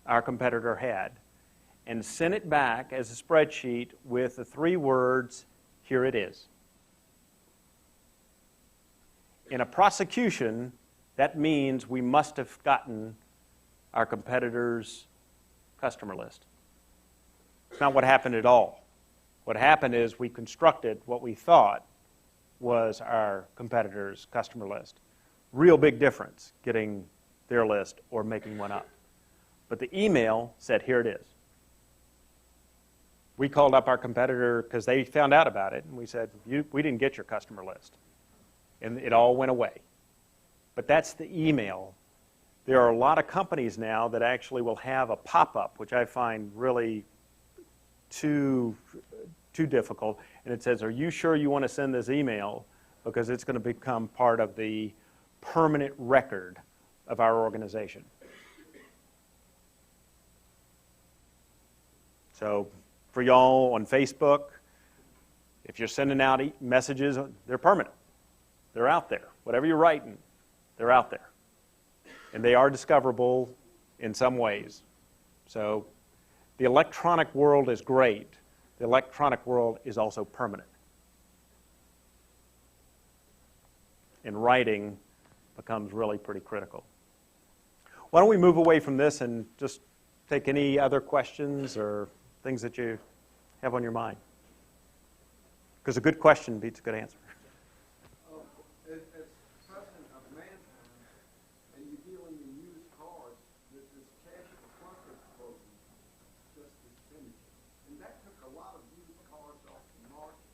our competitor had, and sent it back as a spreadsheet with the 3 words, "Here it is." In a prosecution, that means we must have gotten our competitor's customer list. It's not what happened at all. What happened is we constructed what we thought was our competitor's customer list. Real big difference getting their list or making one up. But the email said, "Here it is." We called up our competitor because they found out about it, and we said, "We didn't get your customer list." And it all went away. But that's the email. There are a lot of companies now that actually will have a pop-up, which I find really too difficult. And it says, "Are you sure you want to send this email? Because it's going to become part of the permanent record of our organization." So for y'all on Facebook, if you're sending out messages, they're permanent. They're out there. Whatever you're writing, they're out there. And they are discoverable in some ways. So the electronic world is great. The electronic world is also permanent. And writing becomes really pretty critical. Why don't we move away from this and just take any other questions or things that you have on your mind? Because a good question beats a good answer. As president of Manheim, and you deal in used cars, this cash for clunkers program just is finished. And that took a lot of used cars off the market.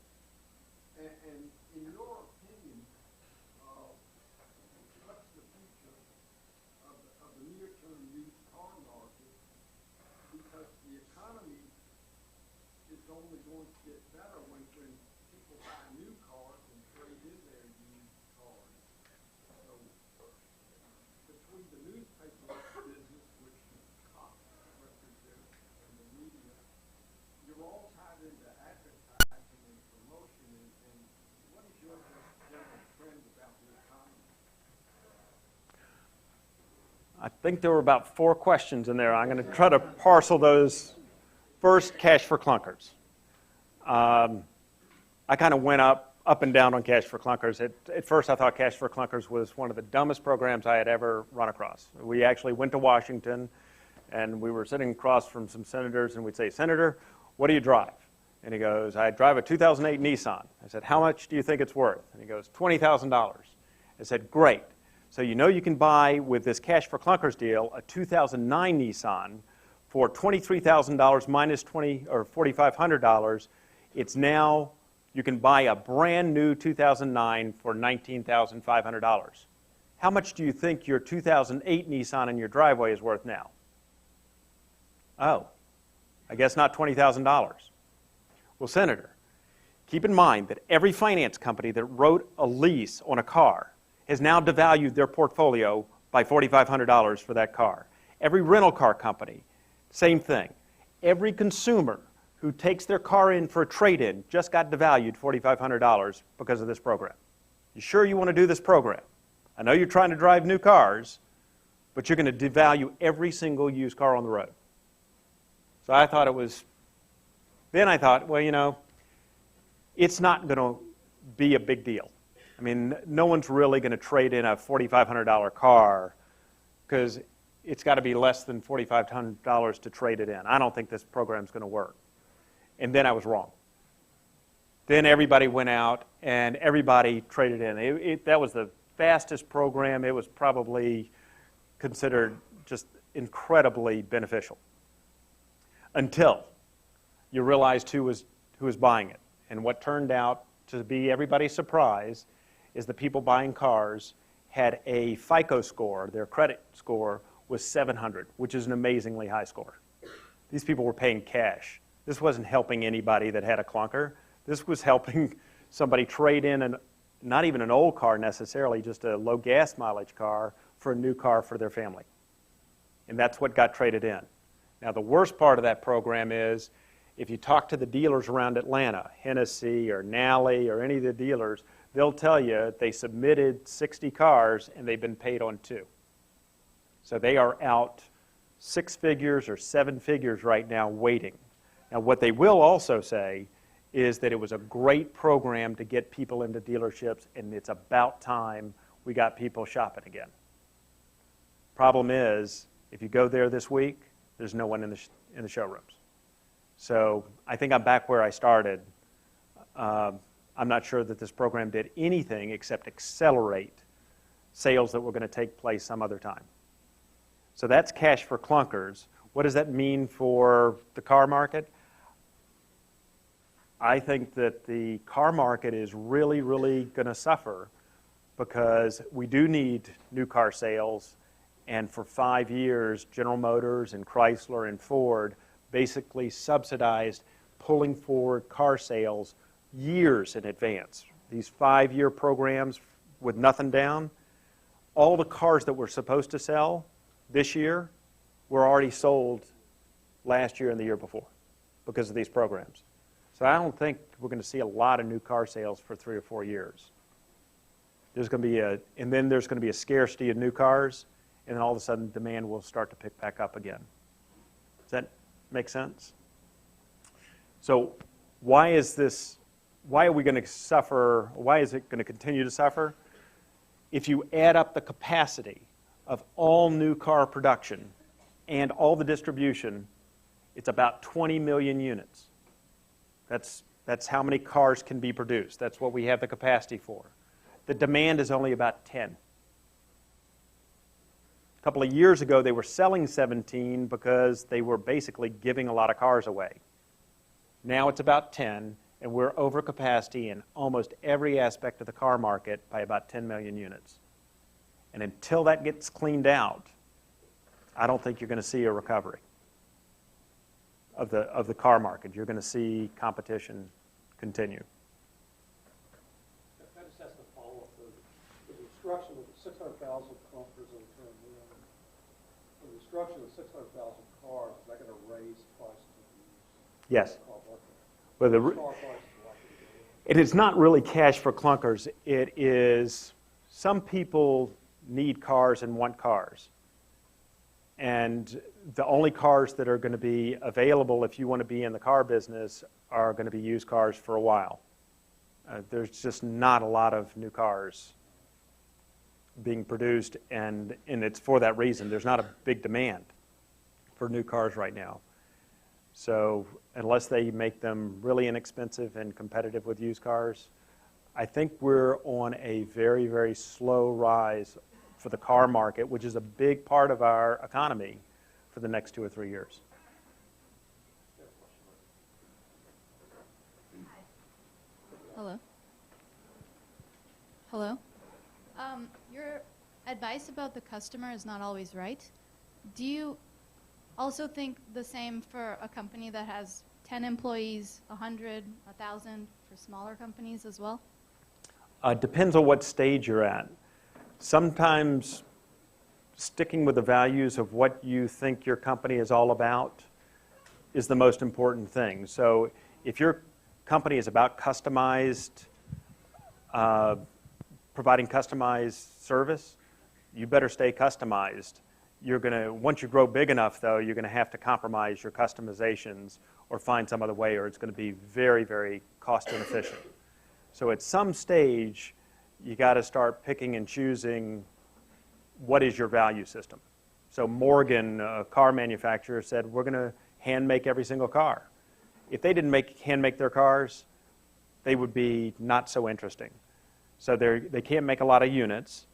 And in your opinion, what's the future of the near-term used car market? Because the economy is only going to get better when people buy new cars and trade in their used cars. So between the newspaper business, which Cox represents, and the media, you're all tied into advertising and promotion. And what is your general trend about the economy? I think there were about 4 questions in there. I'm going to try to parcel those. First, cash for clunkers. I kind of went up and down on cash for clunkers. At first, I thought cash for clunkers was one of the dumbest programs I had ever run across. We actually went to Washington, and we were sitting across from some senators, and we'd say, "Senator, what do you drive?" And he goes, "I drive a 2008 Nissan." I said, "How much do you think it's worth?" And he goes, $20,000. I said, "Great. So you know you can buy, with this cash for clunkers deal, a 2009 Nissan for $23,000 minus $4,500. It's now, you can buy a brand new 2009 for $19,500. How much do you think your 2008 Nissan in your driveway is worth now?" "Oh, I guess not $20,000. Well, Senator, keep in mind that every finance company that wrote a lease on a car has now devalued their portfolio by $4,500 for that car. Every rental car company, same thing. Every consumer who takes their car in for a trade-in just got devalued $4,500 because of this program. You sure you want to do this program? I know you're trying to drive new cars, but you're going to devalue every single used car on the road." So I thought then I thought, well, you know, it's not going to be a big deal. I mean, no one's really going to trade in a $4,500 car because it's got to be less than $4,500 to trade it in. I don't think this program's going to work. And then I was wrong. Then everybody went out and everybody traded in. That was the fastest program. It was probably considered just incredibly beneficial until you realized who was buying it. And what turned out to be everybody's surprise is the people buying cars had a FICO score. Their credit score was 700, which is an amazingly high score. These people were paying cash. This wasn't helping anybody that had a clunker. This was helping somebody trade in not even an old car necessarily, just a low gas mileage car for a new car for their family. And that's what got traded in. Now, the worst part of that program is If you talk to the dealers around Atlanta, Hennessy or Nally or any of the dealers, they'll tell you they submitted 60 cars and they've been paid on 2. So they are out 6 figures or 7 figures right now waiting. Now what they will also say is that it was a great program to get people into dealerships, and it's about time we got people shopping again. Problem is, if you go there this week, there's no one in the showrooms. So I think I'm back where I started. I'm not sure that this program did anything except accelerate sales that were going to take place some other time. So that's cash for clunkers. What does that mean for the car market? I think that the car market is really, really going to suffer because we do need new car sales. And for 5 years, General Motors and Chrysler and Ford basically subsidized pulling forward car sales years in advance. These 5-year programs with nothing down, all the cars that were supposed to sell this year were already sold last year and the year before because of these programs. So I don't think we're going to see a lot of new car sales for 3 or 4 years. There's going to be and then there's going to be a scarcity of new cars, and then all of a sudden demand will start to pick back up again. Does that make sense? So why are we going to suffer? Why is it going to continue to suffer? If you add up the capacity of all new car production and all the distribution, it's about 20 million units. That's how many cars can be produced. That's what we have the capacity for. The demand is only about 10. A couple of years ago, they were selling 17 because they were basically giving a lot of cars away. Now it's about 10, and we're over capacity in almost every aspect of the car market by about 10 million units. And until that gets cleaned out, I don't think you're going to see a recovery of the car market. You're going to see competition continue. I just asked a follow-up. The destruction of 600,000 clunkers in turn, the destruction of 600,000 cars, is that going to raise prices of the Yes. car market? Well, Car prices are likely to go up. it is not really cash for clunkers. It is some people need cars and want cars. And the only cars that are going to be available if you want to be in the car business are going to be used cars for a while. There's just not a lot of new cars being produced, and it's for that reason. There's not a big demand for new cars right now. So unless they make them really inexpensive and competitive with used cars, I think we're on a very, very slow rise for the car market, which is a big part of our economy for the next 2 or 3 years. Hello. Hello. Your advice about the customer is not always right. Do you also think the same for a company that has 10 employees, 100, 1,000 for smaller companies as well? Depends on what stage you're at. Sometimes sticking with the values of what you think your company is all about is the most important thing. So if your company is about customized, providing customized service, you better stay customized. Once you grow big enough, though, you're going to have to compromise your customizations or find some other way, or it's going to be very, very cost inefficient. So at some stage, you got to start picking and choosing what is your value system. So Morgan, a car manufacturer, said, we're going to hand make every single car. If they didn't hand make their cars, they would be not so interesting. So they can't make a lot of units.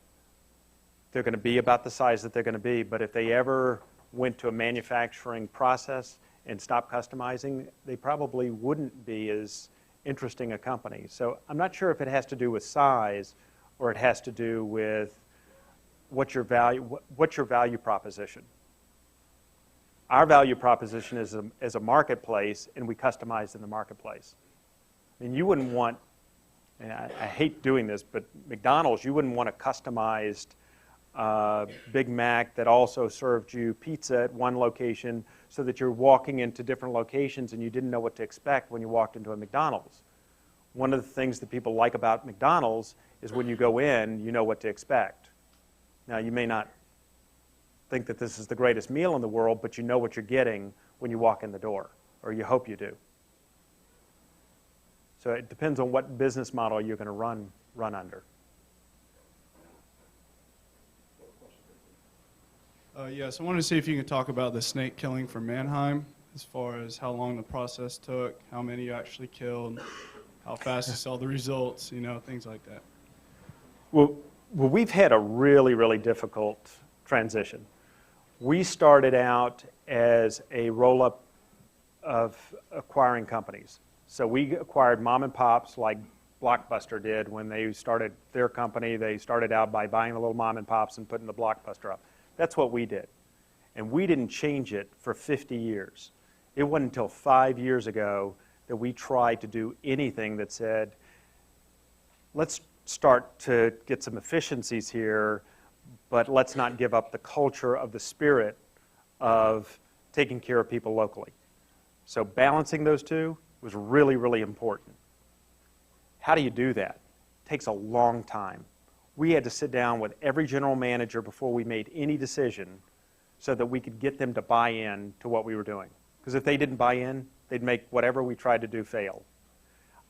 They're going to be about the size that they're going to be, but if they ever went to a manufacturing process and stopped customizing, they probably wouldn't be as interesting a company. So I'm not sure if it has to do with size or it has to do with what's your value proposition. Our value proposition is a marketplace, and we customize in the marketplace. I mean, you wouldn't want, and I hate doing this, but McDonald's, you wouldn't want a customized Big Mac that also served you pizza at one location, so that you're walking into different locations and you didn't know what to expect when you walked into a McDonald's. One of the things that people like about McDonald's is when you go in, you know what to expect. Now, you may not think that this is the greatest meal in the world, but you know what you're getting when you walk in the door, or you hope you do. So it depends on what business model you're going to run under. Yes, I wanted to see if you could talk about the snake killing for Manheim, as far as how long the process took, how many you actually killed, how fast you saw the results, you know, things like that. Well, we've had a really, really difficult transition. We started out as a roll-up of acquiring companies. So we acquired mom and pops like Blockbuster did when they started their company. They started out by buying the little mom and pops and putting the Blockbuster up. That's what we did. And we didn't change it for 50 years. It wasn't until 5 years ago that we tried to do anything that said, let's start to get some efficiencies here, but let's not give up the culture of the spirit of taking care of people locally. So balancing those two was really, really important. How do you do that? It takes a long time. We had to sit down with every general manager before we made any decision so that we could get them to buy in to what we were doing. Because if they didn't buy in, they'd make whatever we tried to do fail.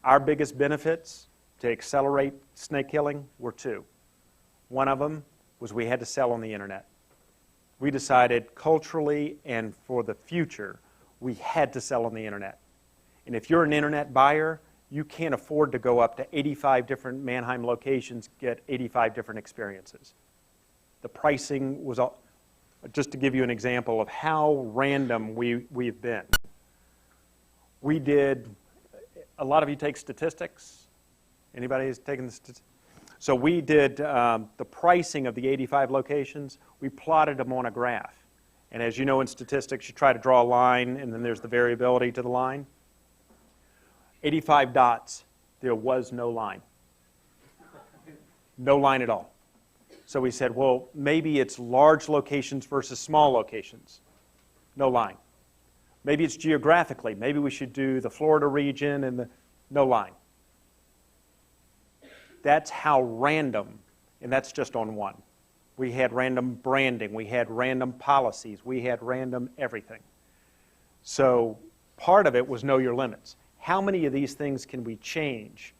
Our biggest benefits to accelerate snake killing were two. One of them was we had to sell on the internet. We decided culturally and for the future, we had to sell on the internet. And if you're an internet buyer, you can't afford to go up to 85 different Manheim locations, get 85 different experiences. The pricing was, just to give you an example of how random we've been. We did, a lot of you take statistics. Anybody who's taken the statistics? So we did the pricing of the 85 locations. We plotted them on a graph. And as you know in statistics, you try to draw a line, and then there's the variability to the line. 85 dots, there was no line. No line at all. So we said, well, maybe it's large locations versus small locations. No line. Maybe it's geographically. Maybe we should do the Florida region and no line. That's how random, and that's just on one. We had random branding. We had random policies. We had random everything. So part of it was know your limits. How many of these things can we change,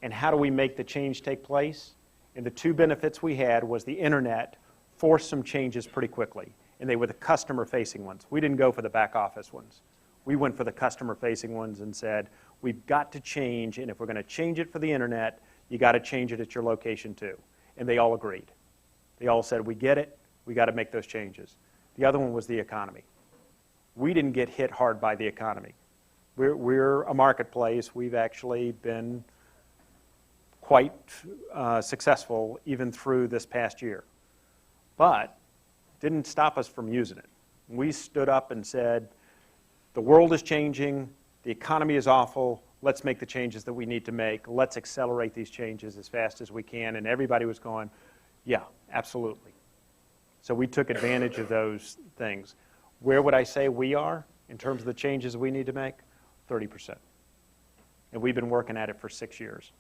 and how do we make the change take place? And the two benefits we had was the internet forced some changes pretty quickly, and they were the customer-facing ones. We didn't go for the back-office ones. We went for the customer-facing ones and said, we've got to change, and if we're going to change it for the internet, you got to change it at your location too. And they all agreed. They all said, we get it, we got to make those changes. The other one was the economy. We didn't get hit hard by the economy. We're a marketplace. We've actually been quite successful even through this past year. But didn't stop us from using it. We stood up and said, the world is changing, the economy is awful, let's make the changes that we need to make, let's accelerate these changes as fast as we can. And everybody was going, yeah, absolutely. So we took advantage of those things. Where would I say we are in terms of the changes we need to make? 30%. And we've been working at it for 6 years.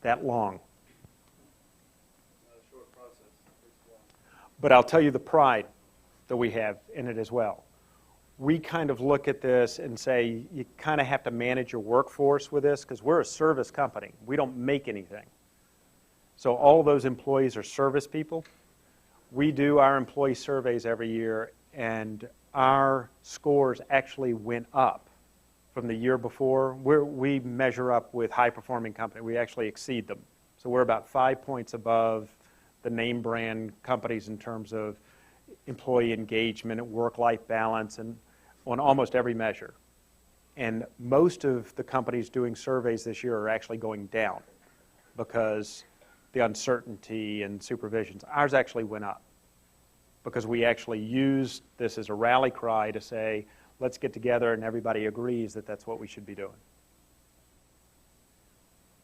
That long. Not a short process. Takes a while. But I'll tell you the pride that we have in it as well. We kind of look at this and say, you kind of have to manage your workforce with this because we're a service company. We don't make anything. So all of those employees are service people. We do our employee surveys every year, and our scores actually went up from the year before. We measure up with high-performing companies. We actually exceed them. So we're about 5 points above the name brand companies in terms of employee engagement and work-life balance and on almost every measure. And most of the companies doing surveys this year are actually going down because the uncertainty and supervisions. Ours actually went up because we actually used this as a rally cry to say, let's get together and everybody agrees that that's what we should be doing.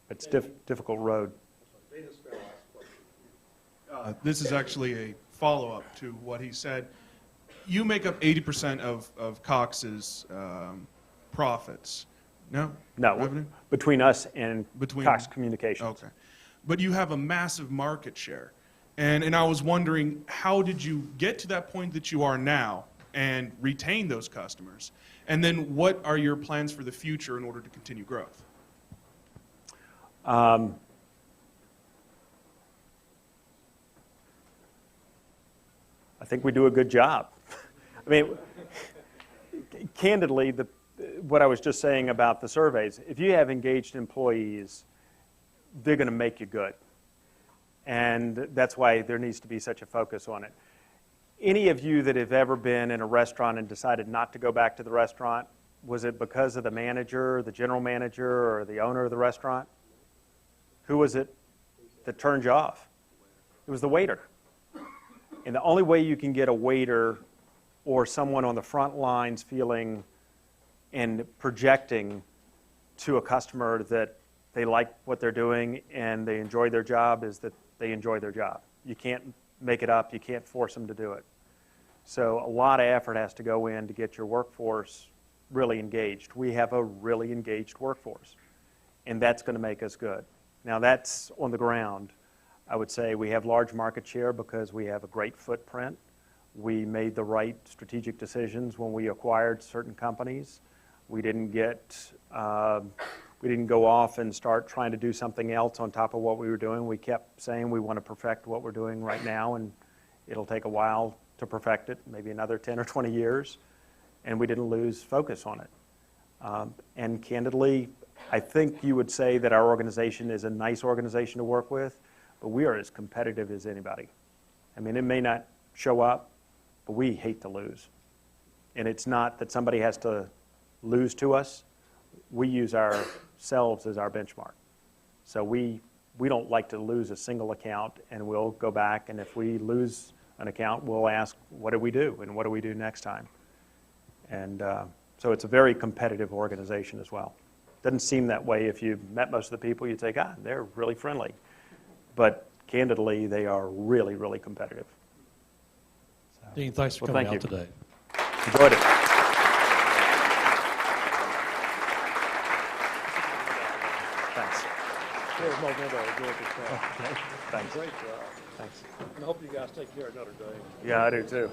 It's a difficult road. Dana Spell asked a question. This is actually a follow-up to what he said. You make up 80% of Cox's profits. No? No, Revenue? between us and Between- Cox Communications. Okay. But you have a massive market share. And I was wondering, how did you get to that point that you are now and retain those customers? And then what are your plans for the future in order to continue growth? I think we do a good job. I mean, candidly, what I was just saying about the surveys, if you have engaged employees, they're going to make you good. And that's why there needs to be such a focus on it. Any of you that have ever been in a restaurant and decided not to go back to the restaurant, was it because of the manager, the general manager, or the owner of the restaurant? Who was it that turned you off? It was the waiter. And the only way you can get a waiter or someone on the front lines feeling and projecting to a customer that they like what they're doing and they enjoy their job is that they enjoy their job. You can't make it up. You can't force them to do it. So a lot of effort has to go in to get your workforce really engaged. We have a really engaged workforce, and that's going to make us good. Now, that's on the ground. I would say we have large market share because we have a great footprint. We made the right strategic decisions when we acquired certain companies. We didn't go off and start trying to do something else on top of what we were doing. We kept saying we want to perfect what we're doing right now, and it'll take a while to perfect it, maybe another 10 or 20 years, and we didn't lose focus on it. And candidly, I think you would say that our organization is a nice organization to work with, but we are as competitive as anybody. I mean, it may not show up, but we hate to lose. And it's not that somebody has to lose to us. We use ourselves as our benchmark. So we don't like to lose a single account, and we'll go back, and if we lose an account, we'll ask, what did we do, and what do we do next time? And so it's a very competitive organization as well. Doesn't seem that way if you met most of the people. You'd say, God, they're really friendly. But candidly, they are really, really competitive. So, Dean, thanks for coming out today. Enjoyed it. Thanks. Thanks. Great job. Thanks. And I hope you guys take care of Notre Dame. Yeah, I do too.